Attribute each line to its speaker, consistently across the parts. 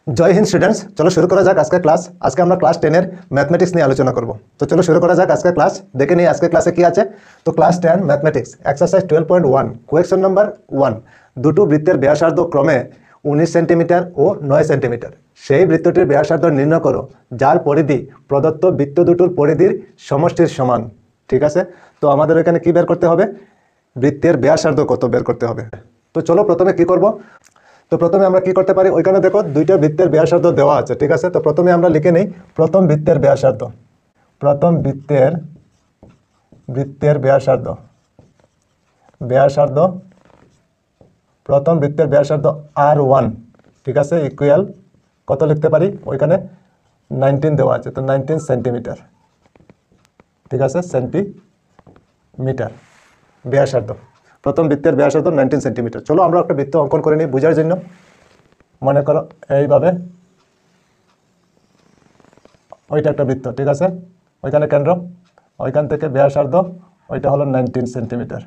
Speaker 1: जय हिंद स्टूडेंट्स। चलो शुरू करा जाक आज का क्लास। आज के আমরা ক্লাস 10 এর ম্যাথমেটিক্স নিয়ে আলোচনা করব। তো চলো শুরু করা যাক আজকের ক্লাস। দেখে নিই আজকের ক্লাসে কি আছে। তো class 10 mathematics exercise 12.1 question number 1 দুটো বৃত্তের ব্যাসার্ধ ক্রমে 19 সেন্টিমিটার ও 9 সেন্টিমিটার। সেই বৃত্তটির ব্যাসার্ধ নির্ণয় করো যার পরিধি প্রদত্ত বৃত্ত দুটোর পরিধির সমষ্টির সমান। ঠিক আছে, তো আমাদের এখানে কি বের করতে হবে? বৃত্তের ব্যাসার্ধ কত বের করতে হবে। তো চলো প্রথমে কি করব। তো প্রথমে আমরা কি করতে পারি, ওইখানে দেখো দুইটা বৃত্তের ব্যাসার্ধ দেওয়া আছে। ঠিক আছে, তো প্রথমে আমরা লিখে নেই প্রথম বৃত্তের ব্যাসার্ধ। প্রথম বৃত্তের ব্যাসার্ধ প্রথম বৃত্তের ব্যাসার্ধ R1। ঠিক আছে, ইকুয়াল কত লিখতে পারি, ওইখানে 19 দেওয়া আছে, তো 19 সেন্টিমিটার। ঠিক আছে, সেন্টিমিটার ব্যাসার্ধ। প্রথম বৃত্তের ব্যাসার্ধ 19 সেন্টিমিটার। চলো আমরা একটা বৃত্ত অঙ্কন করে নিই বোঝার জন্য। মনে করো এইভাবে ওইটা একটা বৃত্ত। ঠিক আছে, ওইখানে কেন্দ্র, ওইখান থেকে ব্যাসার্ধ ওইটা হলো 19 সেন্টিমিটার।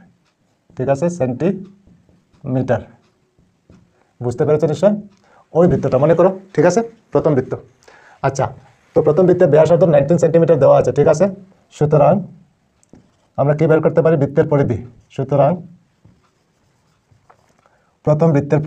Speaker 1: ঠিক আছে, সেন্টিমিটার। বুঝতে পেরেছো নিশ্চয়? ওই বৃত্তটা মনে করো। ঠিক আছে, প্রথম বৃত্ত। আচ্ছা, তো প্রথম বৃত্তের ব্যাসার্ধ 19 সেন্টিমিটার দেওয়া আছে। ঠিক আছে, সুতরাং আমরা কি বের করতে পারি? বৃত্তের পরিধি। সুতরাং প্রথম বৃত্তের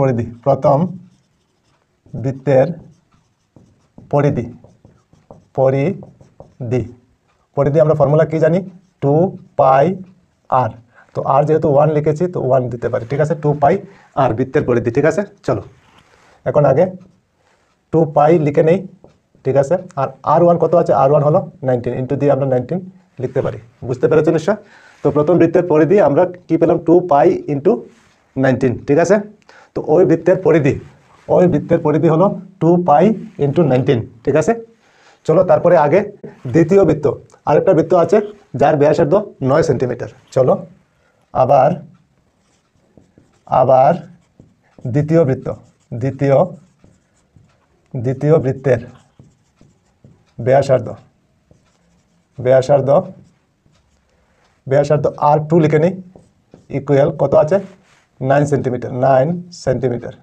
Speaker 1: পরিধি আমরা ফর্মুলা কি জানি? 2πr। তো আর যেহেতু 1 লিখেছি তো 1 দিতে পারি। ঠিক আছে, 2πr বৃত্তের পরিধি। ঠিক আছে, চলো এখন আগে 2π লিখে নেই। ঠিক আছে, আর R1 কত আছে? R1 হলো 19, ইন্টু দিয়ে আমরা 19 লিখতে পারি। বুঝতে পেরেছো নিশ্চয়? তো প্রথম বৃত্তের পরিধি আমরা কি পেলাম? 2π ইন্টু 19। ঠিক আছে, তো ওই বৃত্তের পরিধি হলো 2π ইন্টু 19। ঠিক আছে, চলো তারপরে আগে দ্বিতীয় বৃত্ত, আরেকটা বৃত্ত আছে যার ব্যাসার্ধ 9 সেন্টিমিটার। চলো আবার দ্বিতীয় বৃত্তের ব্যাসার্ধ R2 লিখে নিই, ইকুয়াল কত আছে? 9 সেন্টিমিটার।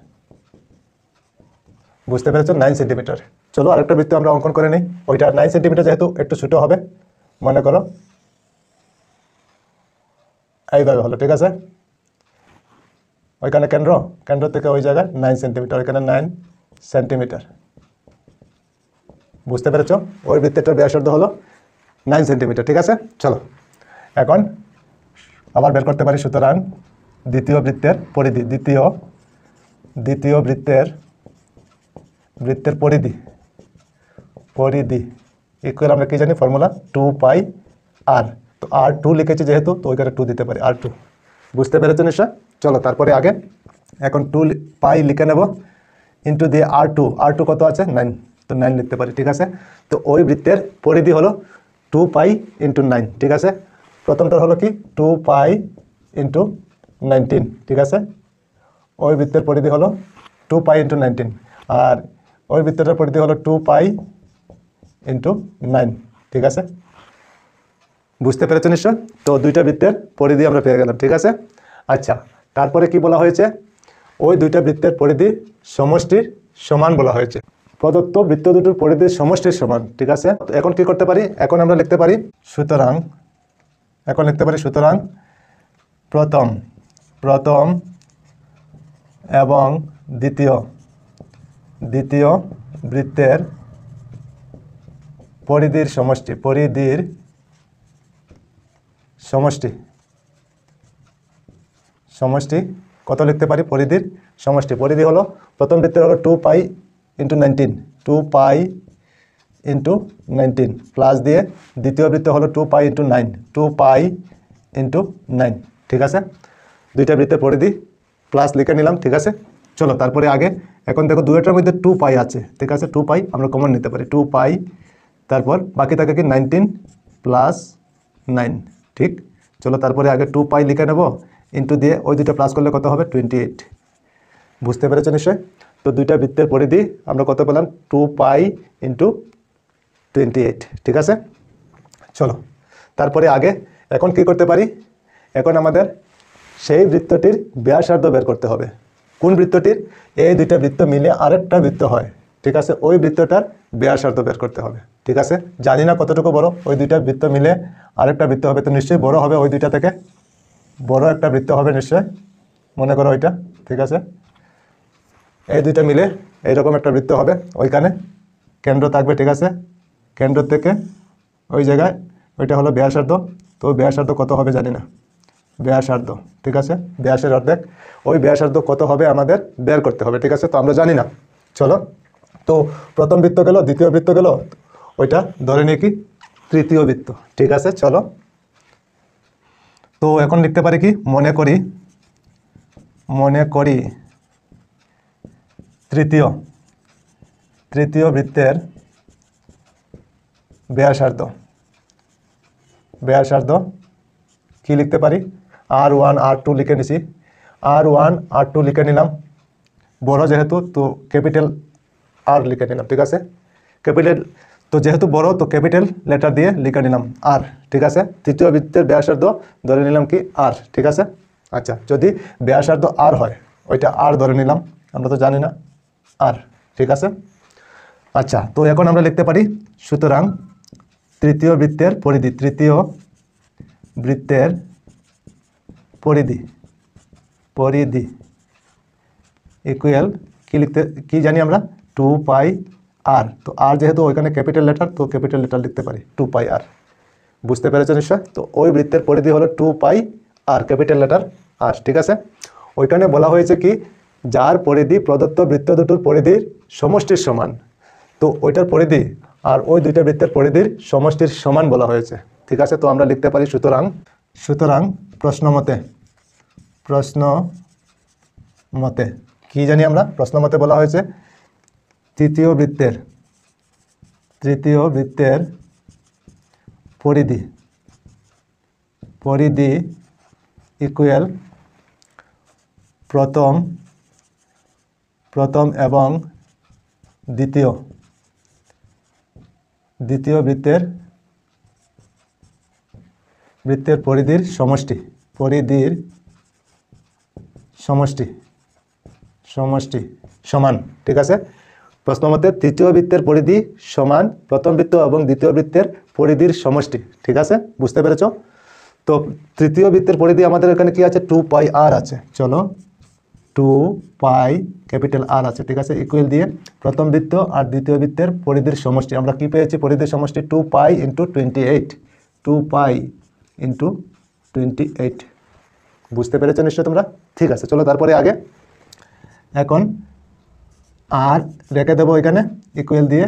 Speaker 1: বুঝতে পেরেছো? 9 সেন্টিমিটার। চলো আরেকটা বৃত্ত আমরা অঙ্কন করে নিই। ওইটা 9 সেন্টিমিটার যেহেতু একটু ছোটো হবে, মনে করো এইভাবে হলো। ঠিক আছে, ওইখানে কেন্দ্র থেকে ওই জায়গায় 9 সেন্টিমিটার, ওইখানে 9 সেন্টিমিটার। বুঝতে পেরেছো? ওই বৃত্তটার ব্যাসার্ধ হলো 9 সেন্টিমিটার। ঠিক আছে, চলো এখন আবার বের করতে পারি। সুতরাং দ্বিতীয় বৃত্তের পরিধি, দ্বিতীয় বৃত্তের পরিধি ইকুয়াল আমরা কি জানি? Formula 2πr। তো R2 লিখেছি যেহেতু, তো ওইখানে 2 দিতে পারি, R2। বুঝতে পেরেছো নিশ্চয়? চলো তারপরে আগে এখন 2π লিখে নেব, ইন্টু দিয়ে R2 কত আছে? 9, তো 9 লিখতে পারি। ঠিক আছে, তো ওই বৃত্তের পরিধি হলো 2π ইন্টু 9। ঠিক আছে, প্রথমটা হলো কি? 2π ইন্টু 19। ঠিক আছে, ওই বৃত্তের পরিধি হলো 2π ইন্টু 19, আর ওই বৃত্তটার পরিধি হলো 2π ইন্টু 9। ঠিক আছে, বুঝতে পেরেছো নিশ্চয়? তো দুইটা বৃত্তের পরিধি আমরা পেয়ে গেলাম। ঠিক আছে, আচ্ছা তারপরে কি বলা হয়েছে? ওই দুইটা বৃত্তের পরিধি সমষ্টির সমান বলা হয়েছে। প্রদত্ত বৃত্ত দুটোর পরিধির সমষ্টির সমান। ঠিক আছে, এখন কি করতে পারি? এখন আমরা লিখতে পারি সুতরাং প্রথম এবং দ্বিতীয় বৃত্তের পরিধির সমষ্টি কত লিখতে পারি? পরিধির সমষ্টি। পরিধি হলো প্রথম বৃত্তের হলো 2π ইন্টু 19, 2π ইন্টু 19 প্লাস দিয়ে দ্বিতীয় বৃত্ত হলো 2π ইন্টু 9, 2π ইন্টু 9। ঠিক আছে, দুইটা বৃত্তের পরিধি প্লাস লিখে নিলাম। ঠিক আছে, চলো তারপরে আগে এখন দেখো দুইটার মধ্যে 2π আছে। ঠিক আছে, 2π আমরা কমন নিতে পারি, 2π, তারপর বাকি থাকে কি 19 প্লাস 9। ঠিক, চলো তারপরে আগে 2π লিখে নেব, ইন্টু দিয়ে ওই দুইটা প্লাস করলে কত হবে? 28। বুঝতে পেরেছো নিশ্চয়? তো দুইটা বৃত্তের পরিধি আমরা কত পেলাম? 2π ইন্টু 28। ঠিক আছে, চলো তারপরে আগে এখন কি করতে পারি? এখন আমাদের সেই বৃত্তটির ব্যাসার্ধ বের করতে হবে। কোন বৃত্তটির? এই দুইটা বৃত্ত মিলে আরেকটা বৃত্ত হয়। ঠিক আছে, ওই বৃত্তটার ব্যাসার্ধ বের করতে হবে। ঠিক আছে, জানি না কতটুকু বড়, ওই দুইটা বৃত্ত মিলে আরেকটা বৃত্ত হবে, তো নিশ্চয়ই বড় হবে, ওই দুইটা থেকে বড় একটা বৃত্ত হবে নিশ্চয়, মনে করো ওইটা। ঠিক আছে, এই দুইটা মিলে এইরকম একটা বৃত্ত হবে, ওইখানে কেন্দ্র থাকবে। ঠিক আছে, কেন্দ্র থেকে ওই জায়গায় ওইটা হলো ব্যাসার্ধ। তো ওই ব্যাসার্ধ কত হবে জানি না, ব্যাসার্ধ। ঠিক আছে, ব্যাসের অর্ধেক, ওই ব্যাসার্ধ কত হবে আমাদের বের করতে হবে। ঠিক আছে, তো আমরা জানি না। চলো, তো প্রথম বৃত্ত গেল, দ্বিতীয় বৃত্ত গেল, ওইটা ধরে নিই কি তৃতীয় বৃত্ত। ঠিক আছে, চলো, তো এখন লিখতে পারি কি, মনে করি তৃতীয় বৃত্তের ব্যাসার্ধ কি লিখতে পারি, R1 R2 লিখে নিছি, R1 R2 লিখে নিলাম, বড় যেহেতু তো ক্যাপিটাল আর লিখে নিলাম। ঠিক আছে, ক্যাপিটাল, তো যেহেতু বড় তো ক্যাপিটাল লেটার দিয়ে লিখে নিলাম আর। ঠিক আছে, তৃতীয় বৃত্তের ব্যাসার্ধ ধরে নিলাম কি আর। ঠিক আছে, আচ্ছা, যদি ব্যাসার্ধ আর হয় ওইটা আর ধরে নিলাম, আমরা তো জানি না আর। ঠিক আছে, আচ্ছা, তো এখন আমরা লিখতে পারি, সুতরাং তৃতীয় বৃত্তের পরিধি ইকুয়াল কি জানি আমরা 2π r। তো আর যেহেতু ওইখানে ক্যাপিটাল লেটার, তো ক্যাপিটাল লেটার লিখতে পারি 2π r। বুঝতে পেরেছো নিশ্চয়? তো ওই বৃত্তের পরিধি হলো 2π r, ক্যাপিটাল লেটার r। ঠিক আছে, ওইখানে বলা হয়েছে কি, যার পরিধি প্রদত্ত বৃত্ত দুটোর পরিধির সমষ্টির সমান। তো ওইটার পরিধি আর ওই দুইটা বৃত্তের পরিধির সমষ্টির সমান বলা হয়েছে। ঠিক আছে, তো আমরা লিখতে পারি, সুতরাং প্রশ্ন মতে কি জানি আমরা, প্রশ্ন মতে বলা হয়েছে তৃতীয় বৃত্তের পরিধি ইকুয়াল প্রথম এবং দ্বিতীয় বৃত্তের পরিধির সমষ্টি সমান। ঠিক আছে, প্রশ্ন মতে তৃতীয় বৃত্তের পরিধি সমান প্রথম বৃত্ত এবং দ্বিতীয় বৃত্তের পরিধির সমষ্টি। ঠিক আছে, বুঝতে পেরেছ? তো তৃতীয় বৃত্তের পরিধি আমাদের এখানে কি আছে, 2π r আছে। চলো, 2π ক্যাপিটাল আর আছে। ঠিক আছে, ইকুয়াল দিয়ে প্রথম বৃত্ত আর দ্বিতীয় বৃত্তের পরিধির সমষ্টি আমরা কি পেয়েছি, পরিধির সমষ্টি 2π × 28, 2π × 28। বুঝতে পেরেছো নিশ্চয় তোমরা? ঠিক আছে, চলো তারপরে আগে, এখন আর রেখে দেবো ওইখানে ইকুয়াল দিয়ে,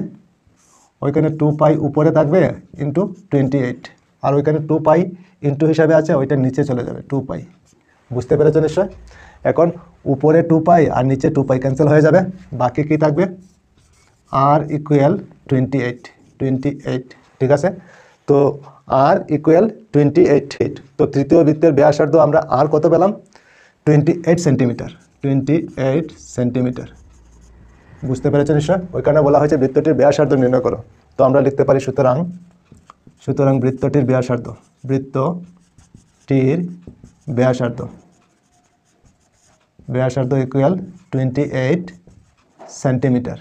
Speaker 1: ওইখানে 2π উপরে থাকবে ইন্টু 28, আর ওইখানে 2π ইন্টু হিসাবে আছে, ওইটা নিচে চলে যাবে 2π। বুঝতে পেরেছো নিশ্চয়? এখন উপরে 2π আর নিচে 2π ক্যান্সেল হয়ে যাবে, বাকি কি থাকবে, আর ইকুয়াল 28। ঠিক আছে, তো আর ইকুয়াল 28। তো তৃতীয় বৃত্তের ব্যাসার্ধ আমরা আর কত পেলাম, 28 সেন্টিমিটার। বুঝতে পেরেছো নিশ্চয়? ওইখানে বলা হয়েছে বৃত্তটির ব্যাসার্ধ নির্ণয় করো। তো আমরা লিখতে পারি, সুতরাং বৃত্তটির ব্যাসার্ধ ইকুয়াল 28 সেন্টিমিটার।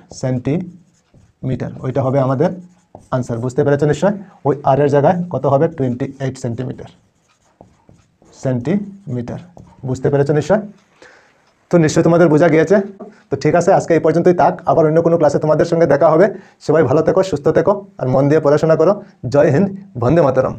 Speaker 1: ওইটা হবে আমাদের আনসার। বুঝতে পেরেছো নিশ্চয়? ওই আর এর জায়গায় কত হবে, 28 সেন্টিমিটার। বুঝতে পেরেছো নিশ্চয়? তো নিশ্চয়ই তোমাদের বোঝা গিয়েছে। তো ঠিক আছে, আজকে এই পর্যন্তই থাক, আবার অন্য কোনো ক্লাসে তোমাদের সঙ্গে দেখা হবে। সবাই ভালো থেকো, সুস্থ থেকো, আর মন দিয়ে পড়াশোনা করো। জয় হিন্দ, বন্দে মাতরম।